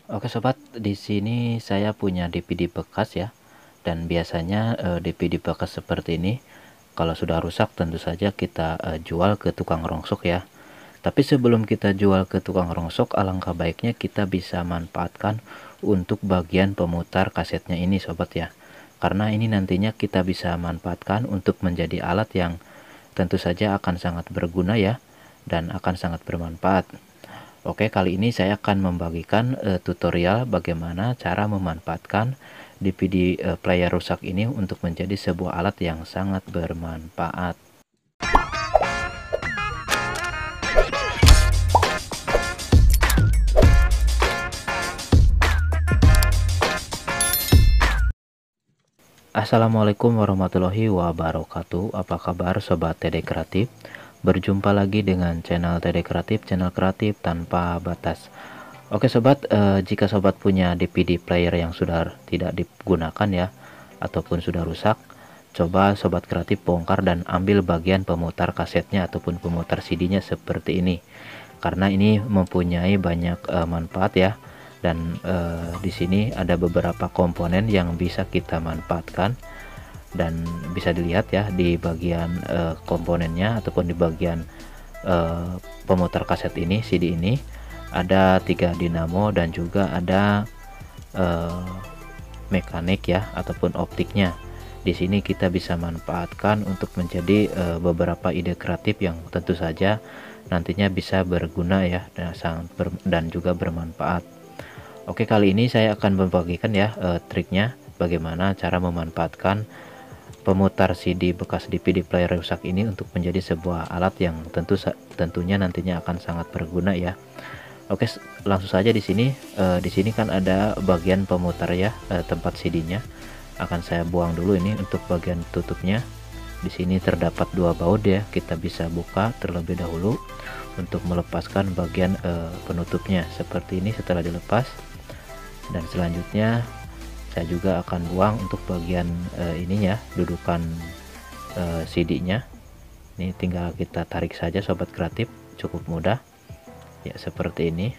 Oke sobat, di sini saya punya DVD bekas ya. Dan biasanya DVD bekas seperti ini kalau sudah rusak tentu saja kita jual ke tukang rongsok ya. Tapi sebelum kita jual ke tukang rongsok, alangkah baiknya kita bisa manfaatkan untuk bagian pemutar kasetnya ini sobat ya. Karena ini nantinya kita bisa manfaatkan untuk menjadi alat yang tentu saja akan sangat berguna ya, dan akan sangat bermanfaat. Oke, kali ini saya akan membagikan tutorial bagaimana cara memanfaatkan DVD player rusak ini untuk menjadi sebuah alat yang sangat bermanfaat. Assalamualaikum warahmatullahi wabarakatuh. Apa kabar sobat TD Kreatif? Berjumpa lagi dengan channel TD Kreatif, channel kreatif tanpa batas. Oke sobat, jika sobat punya DVD player yang sudah tidak digunakan ya, ataupun sudah rusak, coba sobat kreatif bongkar dan ambil bagian pemutar kasetnya ataupun pemutar CD-nya seperti ini. Karena ini mempunyai banyak manfaat ya. Dan di sini ada beberapa komponen yang bisa kita manfaatkan, dan bisa dilihat ya di bagian komponennya ataupun di bagian pemutar kaset ini, CD ini ada 3 dinamo dan juga ada mekanik ya ataupun optiknya. Di sini kita bisa manfaatkan untuk menjadi beberapa ide kreatif yang tentu saja nantinya bisa berguna ya, dan juga bermanfaat. Oke, kali ini saya akan membagikan ya triknya bagaimana cara memanfaatkan pemutar CD bekas DVD player rusak ini untuk menjadi sebuah alat yang tentunya nantinya akan sangat berguna ya. Oke, langsung saja di sini kan ada bagian pemutar ya, tempat CD-nya. Akan saya buang dulu ini untuk bagian tutupnya. Di sini terdapat 2 baut ya, kita bisa buka terlebih dahulu untuk melepaskan bagian penutupnya seperti ini. Setelah dilepas, dan selanjutnya saya juga akan buang untuk bagian ininya, dudukan CD-nya. Ini tinggal kita tarik saja sobat kreatif, cukup mudah ya seperti ini.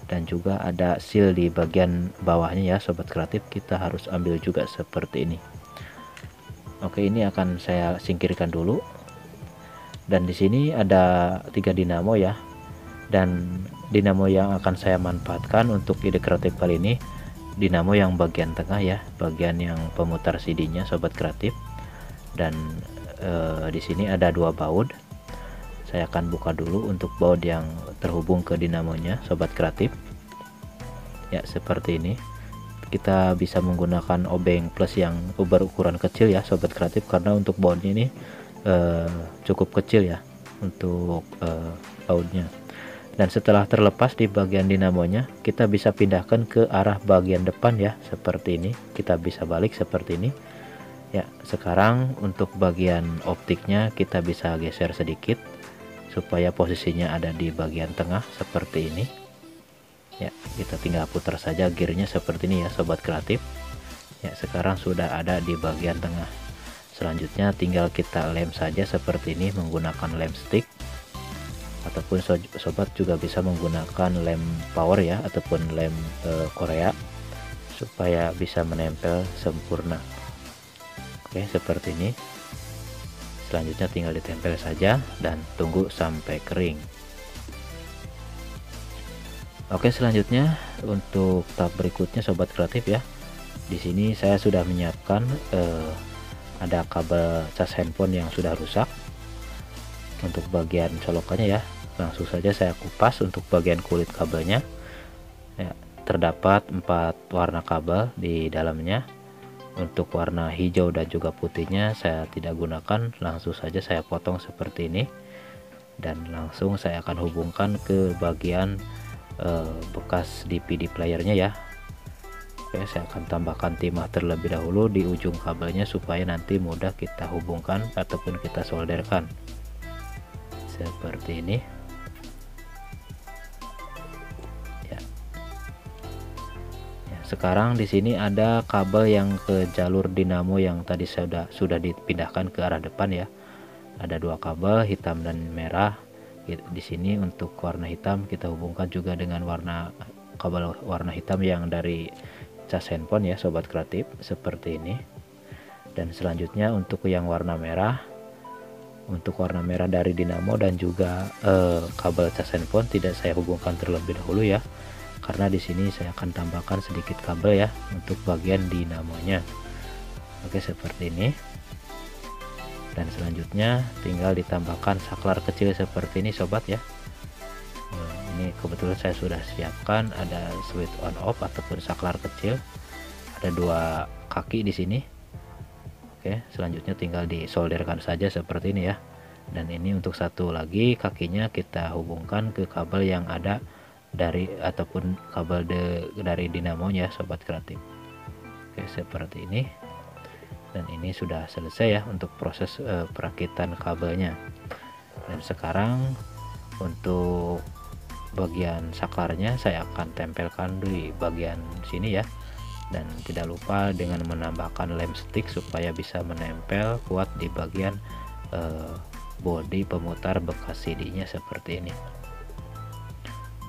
Dan juga ada seal di bagian bawahnya ya sobat kreatif, kita harus ambil juga seperti ini. Oke, ini akan saya singkirkan dulu. Dan di sini ada 3 dinamo ya, dan dinamo yang akan saya manfaatkan untuk ide kreatif kali ini dinamo yang bagian tengah ya, bagian yang pemutar CD-nya sobat kreatif. Dan di sini ada 2 baut. Saya akan buka dulu untuk baut yang terhubung ke dinamonya sobat kreatif ya, seperti ini. Kita bisa menggunakan obeng plus yang berukuran kecil ya sobat kreatif, karena untuk bautnya ini cukup kecil ya untuk bautnya. Dan setelah terlepas di bagian dinamonya, kita bisa pindahkan ke arah bagian depan ya, seperti ini. Kita bisa balik seperti ini ya. Sekarang untuk bagian optiknya kita bisa geser sedikit supaya posisinya ada di bagian tengah seperti ini ya. Kita tinggal putar saja gearnya seperti ini ya sobat kreatif ya. Sekarang sudah ada di bagian tengah. Selanjutnya tinggal kita lem saja seperti ini menggunakan lem stick, ataupun sobat juga bisa menggunakan lem power ya, ataupun lem Korea, supaya bisa menempel sempurna. Oke, seperti ini. Selanjutnya tinggal ditempel saja dan tunggu sampai kering. Oke, selanjutnya untuk tahap berikutnya sobat kreatif ya. Di sini saya sudah menyiapkan ada kabel cas handphone yang sudah rusak. Untuk bagian colokannya ya, langsung saja saya kupas. Untuk bagian kulit kabelnya ya, terdapat 4 warna kabel di dalamnya. Untuk warna hijau dan juga putihnya saya tidak gunakan, langsung saja saya potong seperti ini. Dan langsung saya akan hubungkan ke bagian bekas DVD playernya ya. Oke, saya akan tambahkan timah terlebih dahulu di ujung kabelnya supaya nanti mudah kita hubungkan ataupun kita solderkan seperti ini ya. Sekarang di sini ada kabel yang ke jalur dinamo yang tadi sudah dipindahkan ke arah depan ya. Ada 2 kabel hitam dan merah. Di sini untuk warna hitam kita hubungkan juga dengan warna kabel warna hitam yang dari cas handphone ya sobat kreatif, seperti ini. Dan selanjutnya untuk yang warna merah, untuk warna merah dari dinamo dan juga kabel cas handphone tidak saya hubungkan terlebih dahulu ya, karena di sini saya akan tambahkan sedikit kabel ya untuk bagian dinamonya. Oke, seperti ini. Dan selanjutnya tinggal ditambahkan saklar kecil seperti ini sobat ya. Ini kebetulan saya sudah siapkan, ada switch on off ataupun saklar kecil, ada 2 kaki di sini. Oke, selanjutnya tinggal disolderkan saja seperti ini ya. Dan ini untuk satu lagi kakinya kita hubungkan ke kabel yang ada dari ataupun kabel dari dinamonya sobat kreatif. Oke, seperti ini. Dan ini sudah selesai ya untuk proses perakitan kabelnya. Dan sekarang untuk bagian saklarnya saya akan tempelkan di bagian sini ya. Dan tidak lupa dengan menambahkan lem stick supaya bisa menempel kuat di bagian bodi pemutar bekas CD-nya seperti ini.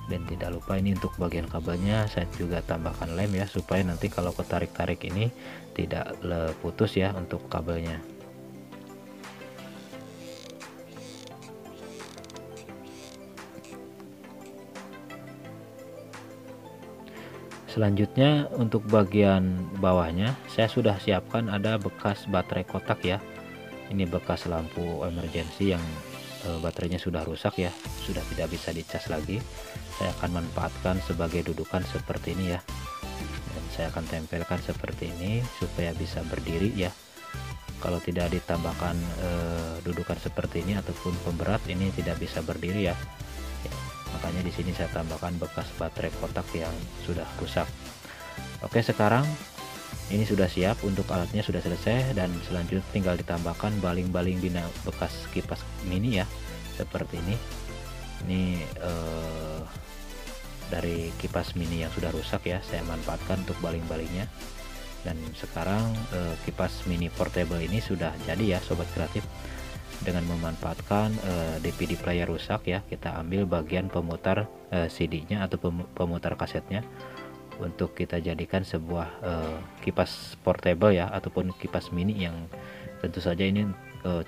Dan tidak lupa ini untuk bagian kabelnya saya juga tambahkan lem ya, supaya nanti kalau ketarik-tarik ini tidak putus ya untuk kabelnya. Selanjutnya untuk bagian bawahnya saya sudah siapkan ada bekas baterai kotak ya. Ini bekas lampu emergency yang baterainya sudah rusak ya, sudah tidak bisa dicas lagi. Saya akan manfaatkan sebagai dudukan seperti ini ya, dan saya akan tempelkan seperti ini supaya bisa berdiri ya. Kalau tidak ditambahkan dudukan seperti ini ataupun pemberat, ini tidak bisa berdiri ya. Makanya di sini saya tambahkan bekas baterai kotak yang sudah rusak. Oke, sekarang ini sudah siap, untuk alatnya sudah selesai, dan selanjutnya tinggal ditambahkan baling-baling bekas kipas mini ya, seperti ini. Ini dari kipas mini yang sudah rusak ya, saya manfaatkan untuk baling-balingnya. Dan sekarang kipas mini portable ini sudah jadi ya sobat kreatif. Dengan memanfaatkan DVD player rusak ya, kita ambil bagian pemutar CD-nya atau pemutar kasetnya untuk kita jadikan sebuah kipas portable ya, ataupun kipas mini yang tentu saja ini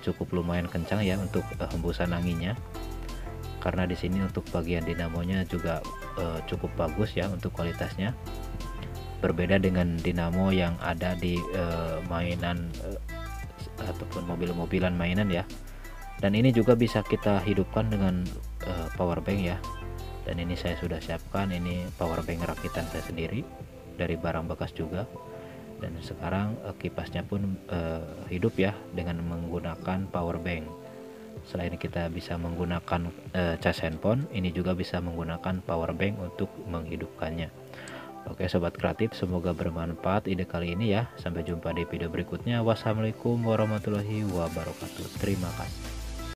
cukup lumayan kencang ya untuk hembusan anginnya. Karena di sini untuk bagian dinamonya juga cukup bagus ya untuk kualitasnya, berbeda dengan dinamo yang ada di mainan ataupun mobil-mobilan mainan ya. Dan ini juga bisa kita hidupkan dengan power bank ya. Dan ini saya sudah siapkan, ini power bank rakitan saya sendiri dari barang bekas juga. Dan sekarang kipasnya pun hidup ya dengan menggunakan power bank. Selain kita bisa menggunakan cas handphone, ini juga bisa menggunakan power bank untuk menghidupkannya. Oke sobat kreatif, semoga bermanfaat ide kali ini ya. Sampai jumpa di video berikutnya. Wassalamualaikum warahmatullahi wabarakatuh. Terima kasih.